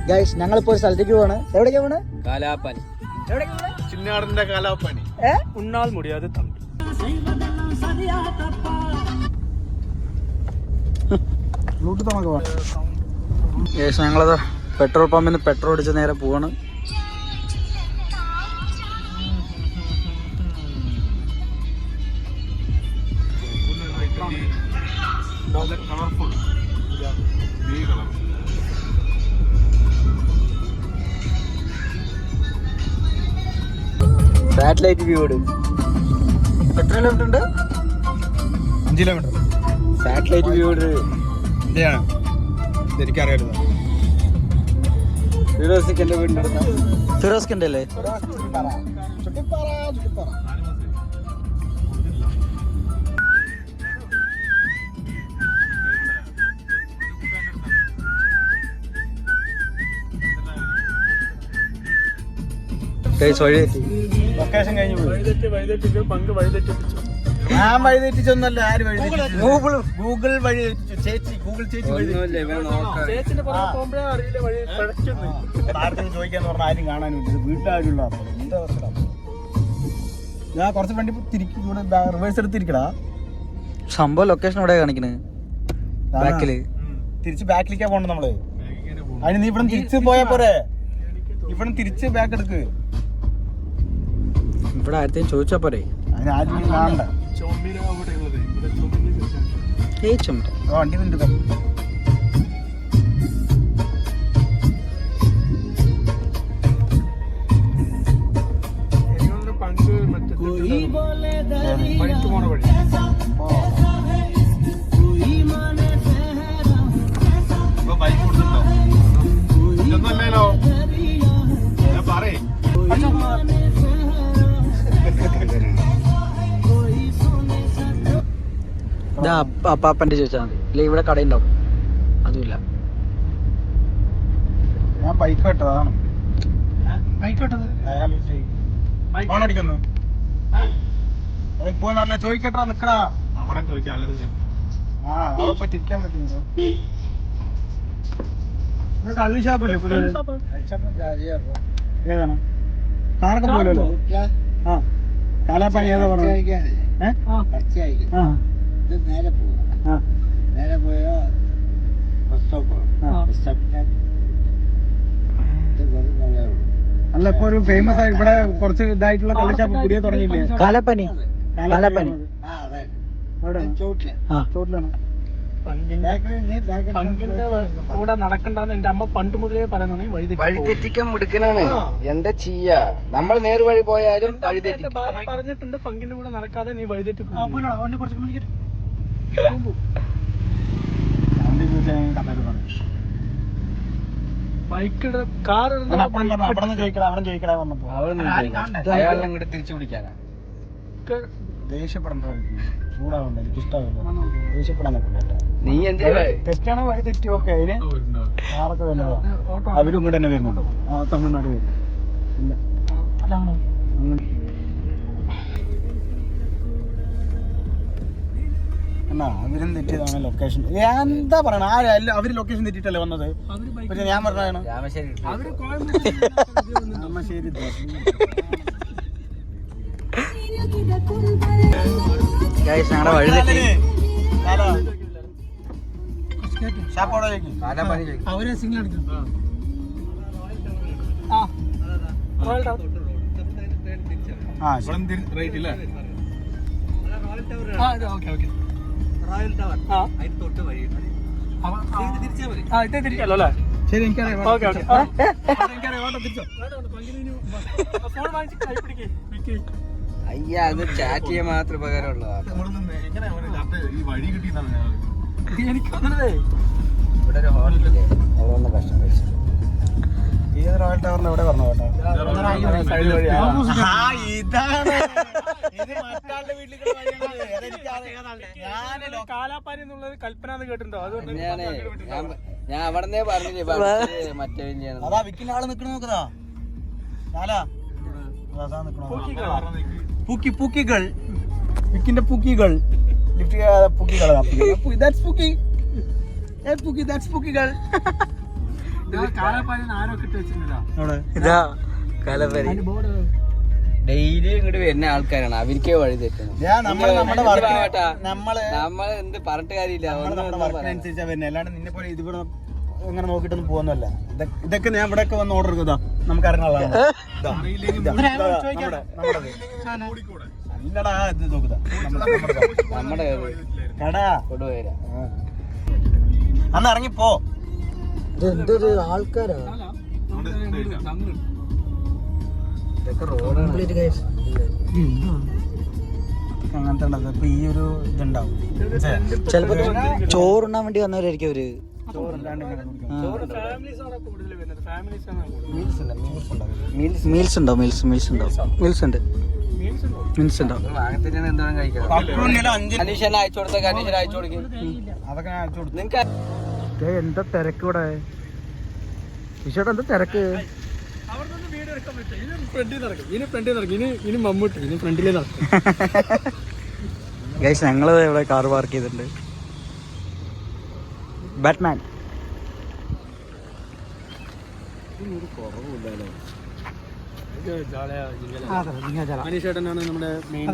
Guys ഞങ്ങളിപ്പോ ഒരു സ്ഥലത്തേക്ക് പോവാണ്. എവിടേക്കാ പോണ്? കാലാപ്പനി. ചിന്നാടന്റെ കാലാപ്പനി. ഉണ്ണാൽ മുടിയാതെ തമ്പി. ഗൈസ് ഞങ്ങളത് പെട്രോൾ പമ്പിൽ നിന്ന് പെട്രോൾ അടിച്ച് നേരെ പോവാണ്. സാറ്റലൈറ്റ് വ്യൂ എത്ര കിലോമീറ്റർ ഉണ്ട്? 5 കിലോമീറ്റർ. സാറ്റലൈറ്റ് വ്യൂ എന്തിനാണ് എനിക്കറിയാലോ. ഫിറോസിന്റെ വീടിന്റെ അടുത്ത്. ഫിറോസിന്റെ അല്ലേ? ലൊക്കേഷൻ കഴിഞ്ഞു പോയി. ഞാൻ വഴി തെറ്റിച്ചൊന്നല്ല. ആര് വഴി ഗൂഗിൾ വഴി തെറ്റിച്ചു. ഗൂഗിൾ ചേച്ചി വഴി ചോദിക്കാന്ന് പറഞ്ഞാൽ ആരും കാണാനില്ല. വീട്ടിലാരുള്ള എന്താ അവസ്ഥ? ഞാൻ കുറച്ച് വണ്ടി തിരിക്കും. ഇവിടെ റിവേഴ്സ് എടുത്തിരിക്കടാ. സംഭവം ലൊക്കേഷൻ എവിടെ കാണിക്കണേ? ബാക്കില് തിരിച്ച് ബാക്കിലേക്കാ പോകണ്ട നമ്മള്. അതിന് നീ ഇവിടെ തിരിച്ച് പോയാ പോരെ. ഇവിടെ തിരിച്ച് ബാക്ക് എടുക്ക്. ഇവിടെ ആരത്തെയും ചോദിച്ചാ പോരെ. അതിന് ആരും കാണണ്ട. വണ്ടി നിന്റെ ബൈക്ക് കൊടുത്തിട്ടോ ഇതൊന്നല്ലോ പറയേ. അപ്പാപ്പന്റെ ചോദിച്ചാൽ മതി. ഇല്ല ഇവിടെ കടയുണ്ടാവും. അതുമില്ല. ഞാൻ ബൈക്ക് വെട്ടതാണ്. ബൈക്ക് വെട്ടത് ഓണടിക്കുന്നു. ഇപ്പൊ നല്ല ചോദിക്കട്ടാ നിക്കടാ. അവിടെ ചോദിക്കാൻ അവിടെ പറ്റിരിക്കാൻ പറ്റുന്നു. കള്ളി ഷാപ്പല്ലേ ഏതാണ്? കാറൊക്കെ പോലല്ലോ. ആ കാലാപ്പനി ഏതാ പറഞ്ഞു? അല്ല ഇപ്പൊ ഒരു ഫേമസ് ആയി ഇവിടെ കുറച്ച് ഇതായിട്ടുള്ള കള്ളിഷാപ്പ് പുതിയ തുടങ്ങിയില്ലേ? കാലാപ്പനി. കാലാപ്പനി ചോട്ടിലാണ്. കൂടെ നടക്കണ്ടെന്ന് എന്റെ അമ്മ പണ്ട് മുതലേ പറയുന്നത്. വഴിതെറ്റിക്കാൻ മിടുക്കനാണ്. എന്താ ചെയ്യാ? നമ്മൾ നേർവഴി പോയാലും പറഞ്ഞിട്ടുണ്ട് പങ്കിന്റെ കൂടെ നടക്കാതെ നീ വഴിതെറ്റി. ബൈക്കിടെ കാർ അയാളെല്ലാം കൂടെ തിരിച്ചു പിടിക്കാനാ. ദേഷ്യപ്പെടണ്ട. ചൂടാവണ്ട. എനിക്ക് ഇഷ്ടമാവില്ല ദേഷ്യപ്പെടാൻ. നീ എന്താ തെറ്റാണോ വഴി തെറ്റി? ഓക്കെ അതിന് കാറൊക്കെ വരുന്നതാ. അവരും ഇങ്ങോട്ട് തന്നെ വരുന്നുണ്ടോ? ആ തമിഴ്നാട് വരും. ഇല്ല എന്നാ അവരും തെറ്റിയതാണ് ലൊക്കേഷൻ. എന്താ പറയണ? അവര് ലൊക്കേഷൻ തെറ്റിട്ടല്ലേ വന്നത്? പക്ഷെ ഞാൻ പറഞ്ഞതാണ് രാമശ്ശേരി. ഞങ്ങളുടെ വഴി തെറ്റി. അവരെ സിംഗിൾ അടിക്കും. തിരിച്ചല്ലോ അല്ലേ? ശരി എനിക്കറിയാം. അയ്യ അത് ചാറ്റ് ചെയ്യാൻ മാത്രം ഉപകാരമുള്ളതാണ്. എനിക്കൊന്നേ ഇവിടെ ഒരു ഹോട്ടലില്ലേ അതൊന്ന് ഭക്ഷണം കഴിച്ചു. ഏത് റോയൽ ടവറിന് എവിടെ പറഞ്ഞു കേട്ടോ? കാലാപ്പാനി എന്നുള്ളത് കൽപ്പന കേട്ടിട്ടുണ്ടോ? അതുകൊണ്ട് ഞാൻ അവിടെ പറഞ്ഞില്ലേ മറ്റേ അതാ വിക്കിന്റെ ആള് നിക്കണ നോക്കതാ. പൂക്കികൾ വിക്കിന്റെ പൂക്കികൾ ലിഫ്റ്റ് പൂക്കികൾ. കാലപ്പാലിന് ആരൊക്കെ ഇട്ട് വെച്ചിട്ടുണ്ടോ അവിടെ ഇതാ കാലപ്പനി. ഡെയിലി ഇങ്ങോട്ട് വരുന്ന ആൾക്കാരാണ്, അവർക്കേ വഴി തെറ്റുന്നത്. നമ്മുടെ നമ്മള് നമ്മള് എന്ത് പറഞ്ഞിട്ട് കാര്യമില്ല. നമ്മുടെ വർക്കിനനുസരിച്ചാ വരുന്നത്. അല്ലാണ്ട് നിന്നെ പോലെ ഇതിവിടെ ഇങ്ങനെ നോക്കിയിട്ടൊന്നും പോകുന്നല്ല. ഇതൊക്കെ ഞാൻ ഇവിടെ ഒക്കെ വന്ന് ഓർഡർ ചെയ്താ നമുക്ക് അറിയുന്ന അല്ലടാ ഇത് നോക്കുതാ നമ്മുടെ കടാ കൊടുവരാ. അന്ന് ഇറങ്ങിപ്പോ. എന്തൊരു ആൾക്കാരാ ഇതൊക്കെ റോഡാണ്. അങ്ങനത്തെ ഉണ്ടാവും. ഇപ്പൊ ഈ ഒരു ഇതുണ്ടാവും. ചിലപ്പോ ചോറുണ്ണാൻ വേണ്ടി വന്നവരായിരിക്കും അവര്. മീൽസ് ഉണ്ടാവും, മീൽസ് ഉണ്ട്. വാങ്ങത്തിട്ടാണ് എന്താണ് കഴിക്കാം. അനീഷനെ അയച്ചു കൊടുത്ത അനീഷനെ അയച്ചു കൊടുക്കും. അതൊക്കെ ഞാൻ അയച്ചു കൊടുത്തു. നിങ്ങക്ക് എന്താ തിരക്ക് ഇവിടെ? വിഷേട്ടാ എന്താ തിരക്ക്? ഇനി മമ്മൂട്ടി ഇനി ഫ്രണ്ടിലേ നടക്കും. ഗൈസ് ഞങ്ങള് ഇവിടെ കാർ പാർക്ക് ചെയ്തിട്ടുണ്ട്. ബാറ്റ്മാൻ അനീഷേട്ടനാണ് നമ്മുടെ മെയിൻ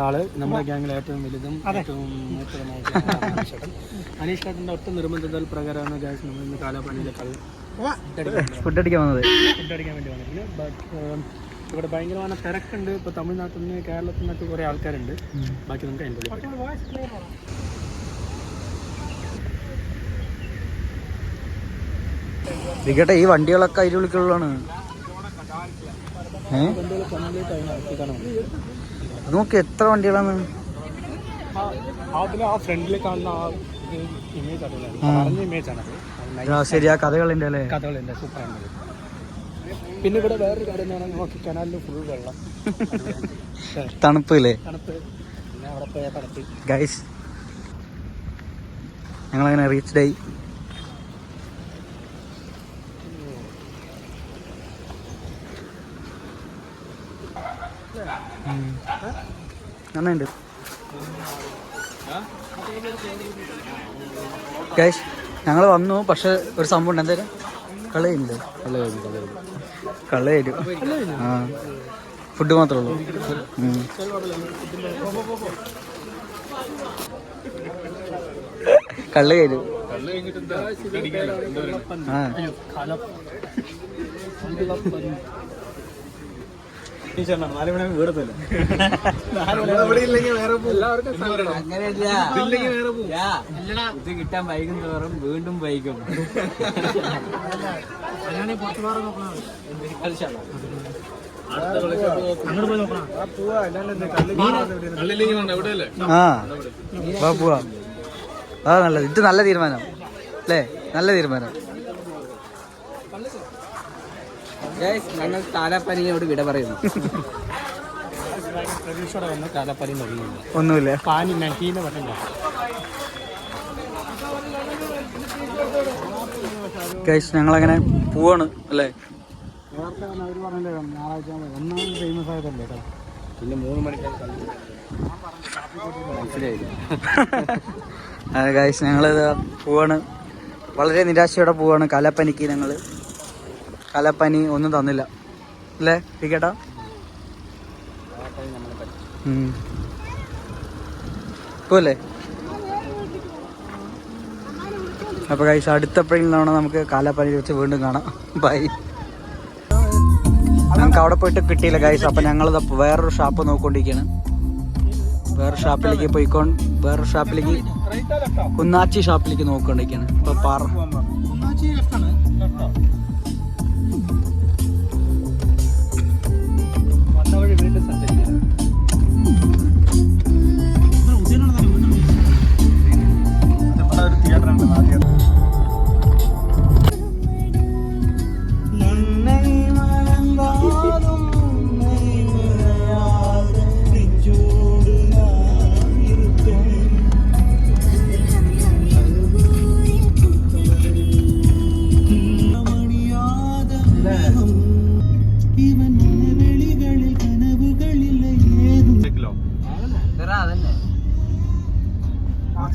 ആള്. നമ്മുടെ ഗ്യാങ്ങിലെ ഏറ്റവും വലുതും ഏറ്റവും മൂത്തതുമായ അനീഷേട്ടൻ. അനീഷേട്ടൻ്റെ ഒറ്റ നിർബന്ധത്താൽ പ്രകാരമാണ് ഗൈസ് നമ്മൾ ഇന്ന് കാലാപാനിയിലെ ഫുഡ് അടിക്കാൻ വന്നത്. ഫുഡ് അടിക്കാൻ വേണ്ടി വന്നിട്ടുണ്ട്. ബട്ട് ഇവിടെ ഭയങ്കരമായ തിരക്കുണ്ട്. ഇപ്പോൾ തമിഴ്നാട്ടിൽ നിന്ന് കേരളത്തിൽ നിന്നൊക്കെ കുറേ ആൾക്കാരുണ്ട്. ബാക്കി നമുക്ക് അതിൻ്റെ വികട്ടെ ഈ വണ്ടികളൊക്കെ അതിനുള്ളിക്കുള്ളതാണ്. നോക്ക് എത്ര വണ്ടികളാണ്. അതിൽ ആ ഫ്രണ്ടിൽ കാണുന്ന ആ ഇമേജ് പറഞ്ഞ ഇമേജാണത്. ശരിയാ കഥകളുണ്ട് അല്ലേ? കഥകളുണ്ട്, സൂപ്പറാണ്. പിന്നെ ഇവിടെ വേറൊരു കാര്യം എന്ന് പറഞ്ഞാൽ നോക്കി കനാലിൽ ഫുൾ വെള്ളം, തണുപ്പ് അല്ലേ? തണുപ്പ്. പിന്നെ അവിടെ പോയ തണുപ്പ്. ഗൈസ് ഞങ്ങളങ്ങനെ റീച്ച് ഡേ. നന്നുണ്ട് ഗൈസ്. ഞങ്ങൾ വന്നു, പക്ഷെ ഒരു സംഭവം ഉണ്ട്. എന്തായാലും കളി കഴിഞ്ഞില്ലേ? കളി കഴിഞ്ഞു. ആ ഫുഡ് മാത്രമേ ഉള്ളൂ. കള്ള് കഴിഞ്ഞു. ആ ഇത് കിട്ടാൻ വൈകും തോറും വീണ്ടും വൈകും. ആ പോവാ. അതാ നല്ലത്. ഇത് നല്ല തീരുമാനം അല്ലേ? നല്ല തീരുമാനം. ഞങ്ങൾ കാലാപ്പനിയോട് വിട പറയുന്നു. പ്രതീക്ഷയോടെ വന്ന കാലാപ്പാലി ഒന്നുമില്ല. പാനി നഹീനെ പറഞ്ഞ ഗൈസ് ഞങ്ങളങ്ങനെ പോവാണ് അല്ലേ? നേരത്തെ അവർ പറഞ്ഞില്ലേ ഞായറാഴ്ച ഒന്നാമത് ഫേമസ് ആയതല്ലേ കേട്ടോ. പിന്നെ 3 മണിക്കാണ് മനസ്സിലായില്ല. ഗൈസ് ഞങ്ങളിത് പോവാണ്. വളരെ നിരാശയോടെ പോവാണ് കാലാപ്പനിക്ക്. ഞങ്ങൾ കാലാപ്പനി ഒന്നും തന്നില്ല അല്ലേ ടിക്കറ്റാ? പോലെ അപ്പോൾ ഗൈസ് അടുത്തപ്പോഴും തവണ നമുക്ക് കാലാപ്പനി വെച്ച് വീണ്ടും കാണാം. ബൈ. ഞങ്ങൾക്ക് അവിടെ പോയിട്ട് കിട്ടിയില്ല ഗൈസ്. അപ്പം ഞങ്ങളിത് വേറൊരു ഷാപ്പ് നോക്കിക്കൊണ്ടിരിക്കുകയാണ്. വേറൊരു ഷാപ്പിലേക്ക് കുന്നാച്ചി ഷാപ്പിലേക്ക് നോക്കിക്കൊണ്ടിരിക്കുകയാണ്. ഇപ്പോൾ പാറ വന്ന വഴി വീണ്ടും സഞ്ചരിക്കാം. ഒരു തിയേറ്റർ ഉണ്ട്.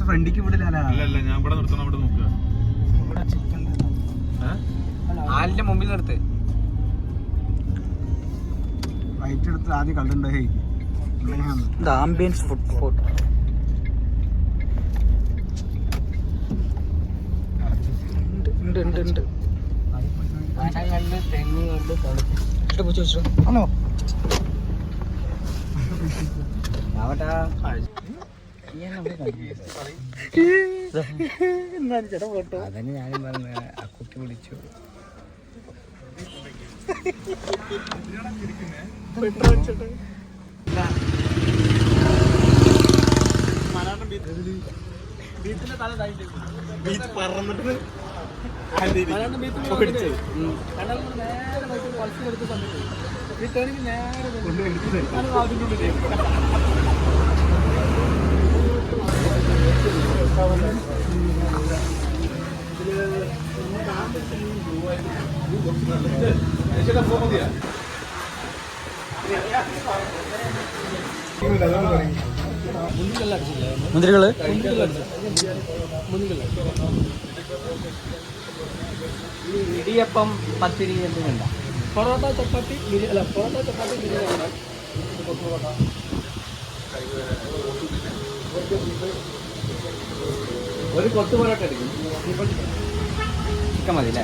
ഫ്രണ്ടിക്ക് വിടില്ല. ഇവിടെ ചിക്കൻ അല്ല കല്ലിന്റെ മുമ്പിൽ നിർത്ത്. റൈറ്റ് എടുത്ത് ആദ്യം കല്ലുണ്ടായി ഇത് ആംബിയൻസ് ഫുഡ് ഫോട്ടോ. ഉണ്ട് ഉണ്ട് ഉണ്ട്. കല്ല് തെങ്ങ് കണ്ട് തണുപ്പ്. ആണോ അതന്നെ ഞാനും പറഞ്ഞ ആ കുട്ടി വിളിച്ചു. മുന്തിരികള് ഇടിയപ്പം പത്തിരി എന്തുമില്ല. പൊറോട്ട ചപ്പാത്തി അല്ല പൊറോട്ട ചപ്പാത്തി ബിരിയാണി. ഒരു കൊത്തു പൊറോട്ട എടുക്കും. ചിക്കൻ മതി അല്ലേ?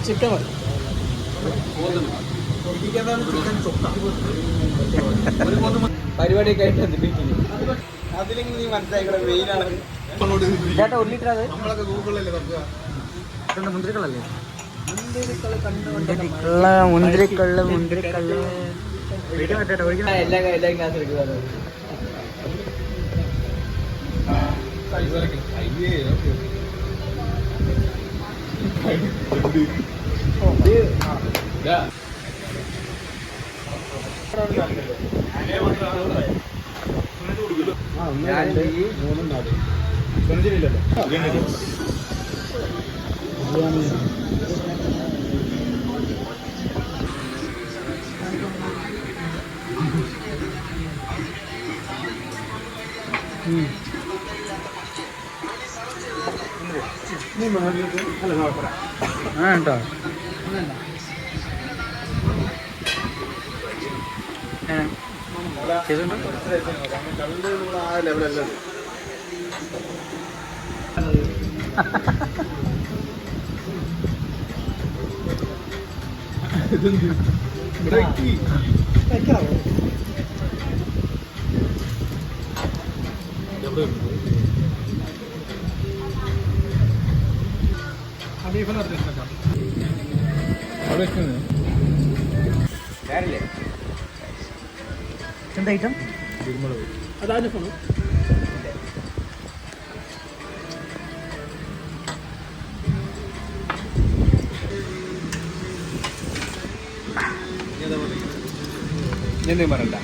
ചിക്കൻ മതി. പരിപാടിയൊക്കെ ആയിട്ട് അതിലെങ്കിൽ നീ മനസ്സിലാക്കണം വെയിലാണ്. ചേട്ടാ 1 ലിറ്റർ അത് നമ്മളൊക്കെ ഗൂഗിളിലല്ലേ നോക്കുക. മുന്തിരികളല്ലേ? മുന്തിരിക്കള്ള് എല്ലാ ഗ്ലാസ് എടുക്കുന്നത്. കേട്ടോ. എന്താ ഐറ്റം? അതാണ് ഫോണ്. എന്തും പറയണ്ട.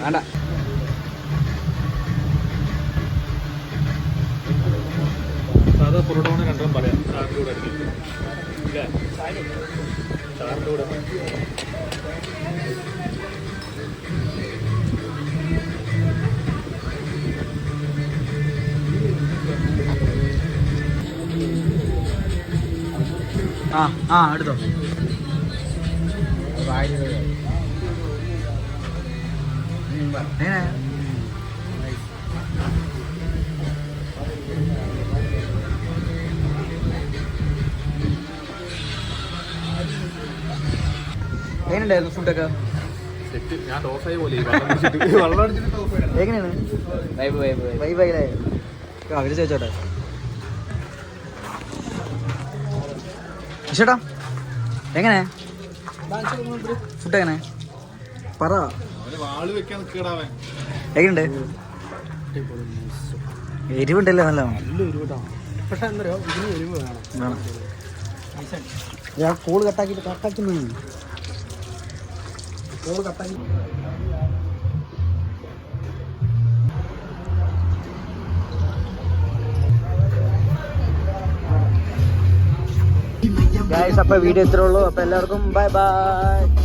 വേണ്ട. സാധാ പൊറോട്ട രണ്ടും പറയാം. ചാറിൻ്റെ കൂടെ അടിക്കും ഇല്ലേ? ചാറിൻ്റെ കൂടെ എടുത്തോ. എങ്ങനെ എങ്ങനെയുണ്ടായിരുന്നു ഫുഡൊക്കെ? ഞാൻ ടോസായി പോലെ എങ്ങനെയാണ് വൈബായില്ലേ? അവര് ചോദിച്ചോട്ടെ. ചേട്ടാ എങ്ങനെ ഫുഡ് എങ്ങനെ പറ. എങ്ങനെയുണ്ട്? എരിവുണ്ടല്ലോ നല്ല. പക്ഷെ എന്താ പറയുക, ഇതിന് എരിവ് വേണം. ഞാൻ കോള് കട്ടാക്കുന്നു. കോള് കട്ടാക്കി. ഗൈസ്, അപ്പോൾ വീഡിയോ ഇത്രേ ഉള്ളൂ. അപ്പോൾ എല്ലാവർക്കും ബൈ ബൈ.